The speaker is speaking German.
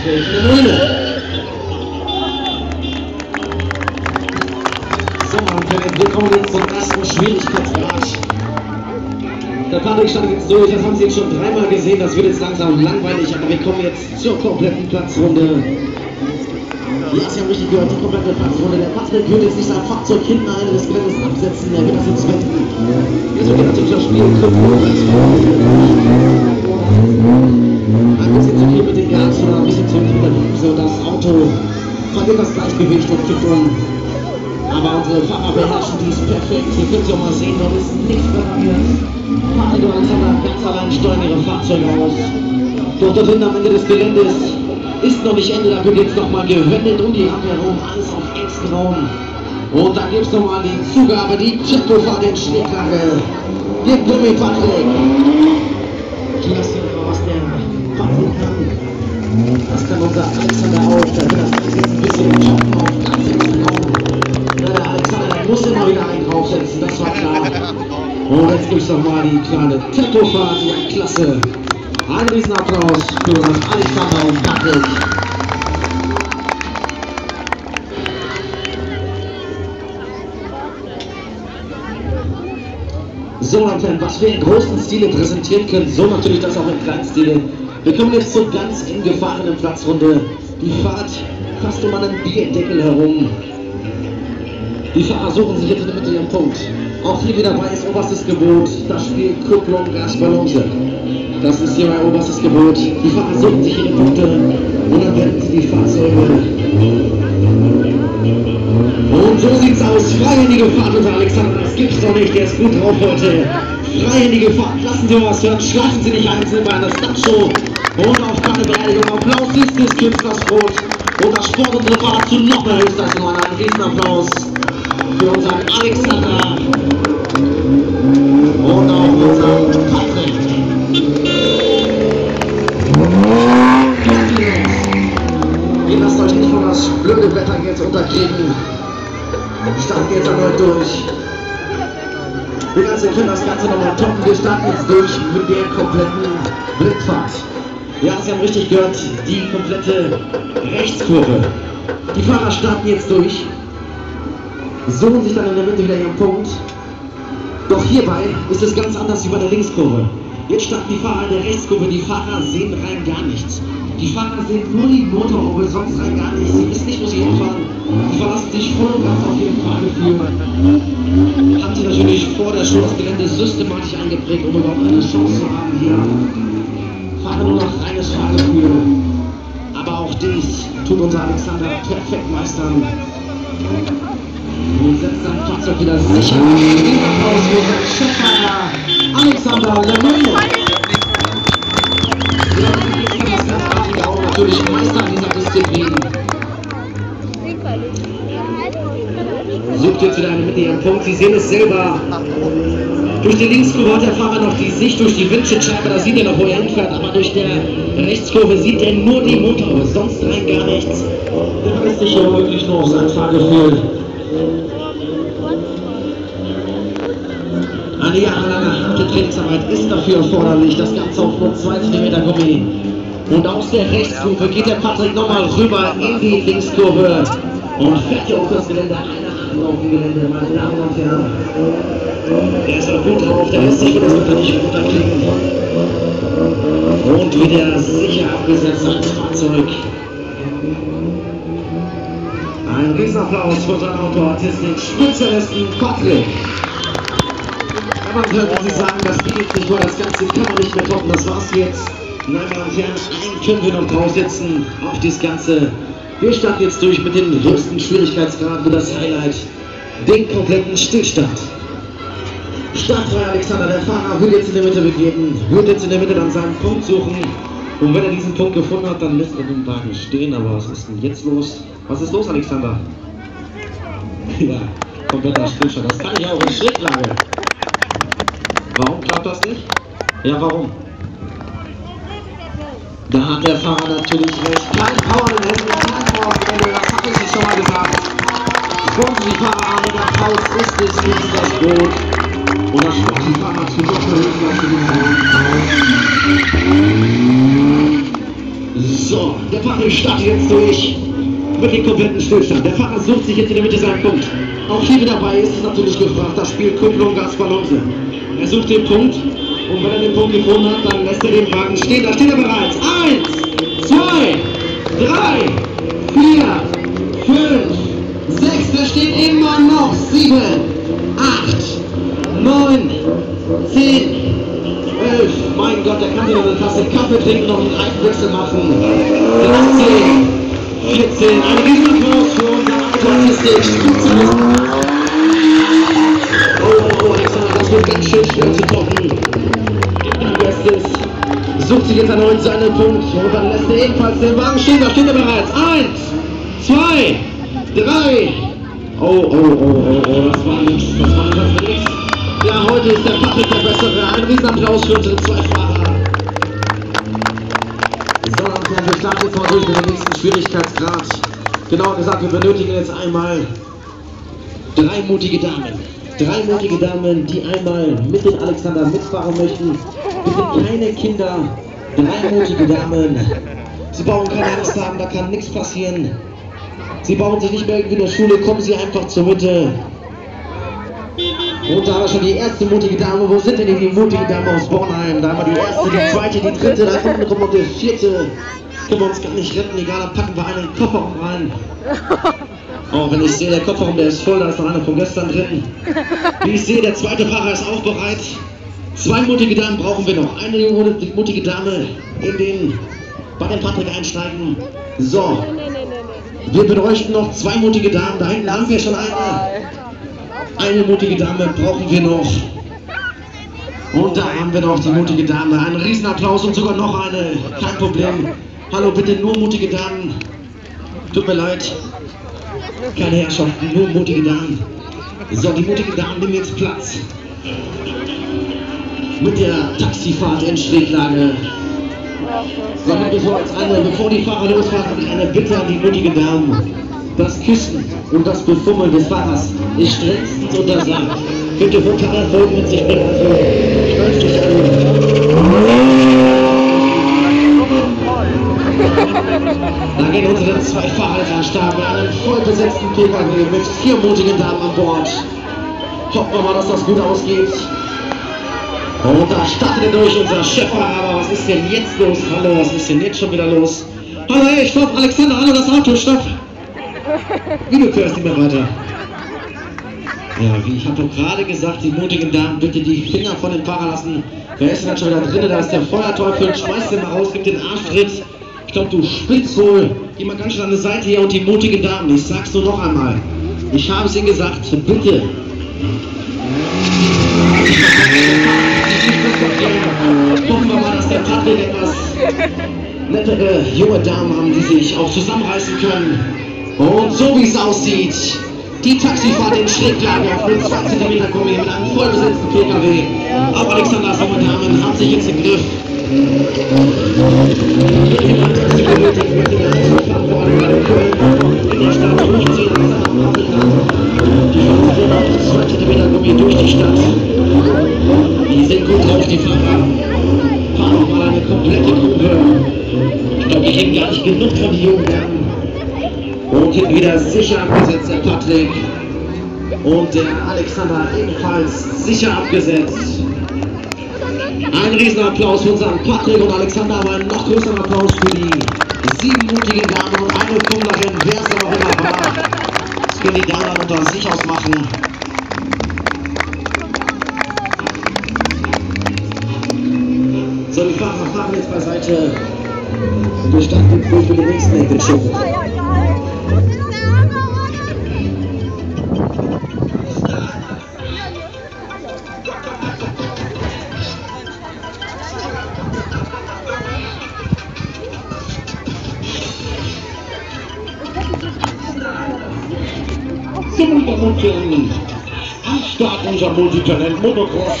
Patrick Lemöhne. So, wir kommen jetzt zum ersten Schwierigkeitsgrad. Der Patrick startet jetzt durch, das haben Sie jetzt schon dreimal gesehen, das wird jetzt langsam langweilig, aber wir kommen jetzt zur kompletten Platzrunde. Ja, Sie haben richtig gehört, die komplette Platzrunde. Der Patrick wird jetzt nicht sein Fahrzeug hinten eine des Geländes absetzen, er wird das jetzt wenden. Jetzt wird natürlich das Spiel ein bisschen zu viel mit dem Gas oder ein bisschen zu viel mit der Bremse und das Auto verliert das Gleichgewicht und kippt um. Aber unsere Fahrer beherrschen dies perfekt. Hier könnt ihr auch mal sehen, dort ist nichts repariert. Patrick und Alexander ganz allein steuern ihre Fahrzeuge aus. Dort hinten am Ende des Geländes ist noch nicht Ende, da wird jetzt nochmal gewendet um die Rampe herum, alles auf engstem Raum. Und da gibt es nochmal die Zugabe, die Tempo-Fahrt in Schneeklage. Den Gummi Patrick. Klasse, was der Patrick kann. Das kann unser Alexander auch. Da wird das Ganze jetzt ein bisschen im Choppen auf ganz engstem Raum. Ja, der Alexander, der muss immer wieder einen draufsetzen, das war klar. Und jetzt gibt es nochmal die kleine Tempo-Fahrt, ja klasse. Ein Riesenapplaus für Alexander und Patrick. So, Leute, was wir in großen Stile präsentieren können, so natürlich das auch in kleinen Stile. Wir kommen jetzt zur ganz eng gefahrenen Platzrunde. Die Fahrt fast um einen Bierdeckel herum. Die Fahrer suchen sich jetzt in der Mitte ihren Punkt. Auch hier wieder bei ist oberstes Gebot, das Spiel Kupplung, Gasballonse. Das ist hier mein oberstes Gebot. Die Fahrer suchen sich ihre Punkte und dann werden sie die Fahrzeuge. Und so sieht's aus. Freihändige Fahrt unter Alexander. Das gibt's doch nicht. Der ist gut drauf heute. Freihändige Fahrt. Lassen Sie was hören. Schleifen Sie nicht einzeln bei einer Stuntshow. Und auf keine Beerdigung. Applaus ist des Künstlers Brot. Und das Sport unsere Fahrt zu noch mehr Höchstleistung. Einen Riesenapplaus für unseren Alexander. Und auch unseren Patrick. Ihr lasst euch nicht von das blöde Wetter jetzt unterkriegen. Starten jetzt erneut durch. Wir können das Ganze nochmal toppen. Wir starten jetzt durch mit der kompletten Blindfahrt. Ja, Sie haben richtig gehört, die komplette Rechtskurve. Die Fahrer starten jetzt durch, suchen sich dann in der Mitte wieder ihren Punkt. Doch hierbei ist es ganz anders wie bei der Linkskurve. Jetzt starten die Fahrer in der Rechtskurve, die Fahrer sehen rein gar nichts. Die Fahrer sehen nur die Motorhaube, sonst rein gar nichts. Sie wissen nicht, wo sie hinfahren. Sie verlassen sich voll und ganz auf ihr Fahrgefühl. Haben sie natürlich vor der Show das Gelände systematisch eingeprägt, um überhaupt eine Chance zu haben hier. Fahren nur noch reines Fahrgefühl. Aber auch dies tut unser Alexander perfekt meistern. Und setzt sein Fahrzeug wieder sicher ab. Applaus für unseren Cheffahrer Alexander Lemöhne. Natürlich Meister dieser Disziplin. Sucht jetzt wieder eine Mitte ihren Punkt. Sie sehen es selber. Durch die Linkskurve hat der Fahrer noch die Sicht durch die Windschutzscheibe. Da sieht er noch, wo er hinfährt. Aber durch der Rechtskurve sieht er nur die Motorhaube. Sonst rein gar nichts. Der verlässt sich hier wirklich nur auf sein Fahrgefühl. Eine jahrelange harte Trainingsarbeit ist dafür erforderlich. Das Ganze auf nur 2 cm Gummi. Und aus der Rechtskurve geht der Patrick nochmal rüber in die Linkskurve und fährt hier auf das Gelände, eine Hand auf dem Gelände, meine Damen und Herren. Der ist auch gut drauf, der lässt sich das Wetter nicht runterkriegen. Und wieder sicher abgesetzt ans Fahrzeug. Ein Riesenapplaus für unseren Autoartisten, Spezialisten Patrick. Man könnte Sie sagen, das geht jetzt nicht vor, das Ganze kann man nicht mehr toppen, das war's jetzt. Meine Damen und Herren, einen können wir noch draufsetzen auf das Ganze. Wir starten jetzt durch mit dem höchsten Schwierigkeitsgrad für das Highlight, den kompletten Stillstand. Startfrei Alexander, der Fahrer wird jetzt in der Mitte begeben, wird jetzt in der Mitte dann seinen Punkt suchen. Und wenn er diesen Punkt gefunden hat, dann lässt er den Wagen stehen. Aber was ist denn jetzt los? Was ist los, Alexander? Ja, kompletter Stillstand. Das kann ich auch in Schräglage. Warum klappt das nicht? Ja, warum? Da hat der Fahrer natürlich recht. Kein Power in den Händen, kein Power in den Händen, das habe ich Ihnen schon mal gesagt. Schauen Sie die Fahrer an, der Applaus ist des Künstlers Brot. Und das schauen die Fahrer zu Doppelhöchstleistung. So. Der Fahrer startet jetzt durch mit dem kompletten Stillstand. Der Fahrer sucht sich jetzt in der Mitte seinen Punkt. Auch hier dabei ist es natürlich gefragt, das Spiel Kupplung Gasballonse. Er sucht den Punkt und wenn er den Punkt gefunden hat, dann lässt er den Wagen stehen. Da steht er bereits. 1, 2, 3, 4, 5, 6. Da steht immer noch 7, 8, 9, 10, 11. Mein Gott, der kann sich noch eine Tasse Kaffee trinken, noch einen Reifenwechsel machen. 13, 14. Ein Riesenapplaus für unser Autoartistik. Oh, Alexander, das wird ganz schön schwer zu toppen. Gibt ein Bestes. Sucht sich jetzt erneut seinen Punkt. Und dann lässt er ebenfalls den Wagen stehen. Da steht er bereits. 1, 2, 3. Oh, das war nichts. Das war nichts. Ja, heute ist der Patrick der Bessere. Ein Riesenapplaus für unsere zwei Fahrer. So, wir starten jetzt mal durch mit dem nächsten Schwierigkeitsgrad. Genauer gesagt, wir benötigen jetzt einmal 3 mutige Damen. 3 mutige Damen, die einmal mit dem Alexander mitfahren möchten. Wir sind keine Kinder. 3 mutige Damen. Sie brauchen keine Angst haben, da kann nichts passieren. Sie brauchen sich nicht mehr irgendwie in der Schule, kommen Sie einfach zur Mitte. Und da haben wir schon die erste mutige Dame. Wo sind denn die mutige Dame aus Bornheim? Da haben wir die erste, die zweite, die dritte, da unten kommt noch die vierte. Können wir uns gar nicht retten, egal, dann packen wir einen Kofferraum rein. Oh, wenn ich sehe, der Kofferraum, der ist voll, da ist noch einer von gestern drin. Wie ich sehe, der zweite Fahrer ist auch bereit. 2 mutige Damen brauchen wir noch. Eine mutige Dame bei den Patrick einsteigen. So. Wir bräuchten noch 2 mutige Damen. Da hinten haben wir schon eine. Eine mutige Dame brauchen wir noch. Und da haben wir noch die mutige Dame. Ein Riesenapplaus und sogar noch eine. Kein Problem. Hallo, bitte nur mutige Damen. Tut mir leid. Keine Herrschaften, nur mutige Damen. So, die mutigen Damen nehmen jetzt Platz. Mit der Taxifahrt in Schräglage. So, bevor die Fahrer losfahren, habe ich eine Bitte an die mutigen Damen. Das Küssen und das Befummeln des Fahrers ist strengstens untersagt. Könnt ihr vokale Folgen mit sich bringen? Also, schnallt euch an. Da gehen unsere 2 Fahrer an den Start mit einem voll besetzten PKW mit 4 mutigen Damen an Bord. Hoffen wir mal, dass das gut ausgeht. Und da startet er durch, unser Cheffahrer. Aber was ist denn jetzt los? Hallo, was ist denn jetzt schon wieder los? Hallo, hey, stopp, Alexander, hallo, das Auto, stopp! Wie, du fährst nicht mehr weiter? Ja, wie ich habe doch gerade gesagt, die mutigen Damen, bitte die Finger von dem Fahrer lassen. Wer ist denn schon wieder drin? Da ist der Feuerteufel, schmeißt den mal raus, gibt den Arschtritt. Ich glaube, du spinnst wohl. Geh mal ganz schön an die Seite hier und die mutigen Damen. Ich sag's nur noch einmal. Ich habe es Ihnen gesagt, bitte. Hoffen wir mal, dass der Patrick etwas nettere junge Damen haben, die sich auch zusammenreißen können. Und so wie es aussieht, die Taxifahrt in Schräglage auf nur 2 cm Gummi mit einem vollbesetzten PKW. Auch Alexanders junge Damen haben sich jetzt im Griff. In der Stadt durchziehen, die 2 cm Gummi durch die Stadt. Die sind gut drauf, die Fahrer. Fahren noch mal eine komplette Kurve. Ich glaube, die kriegen gar nicht genug von den jungen Damen. Und hinten wieder sicher abgesetzt, der Patrick. Und der Alexander ebenfalls sicher abgesetzt. Ein Riesenapplaus für unseren Patrick und Alexander, aber einen noch größeren Applaus für die 7 mutigen Damen und eine Kummlerin, wer es auch immer war. Das können die Damen unter sich ausmachen. So, die Fahrer fahren jetzt beiseite. Und wir starten jetzt durch mit dem nächsten Enkelschirm. Am Start unser Multitalent Motocross.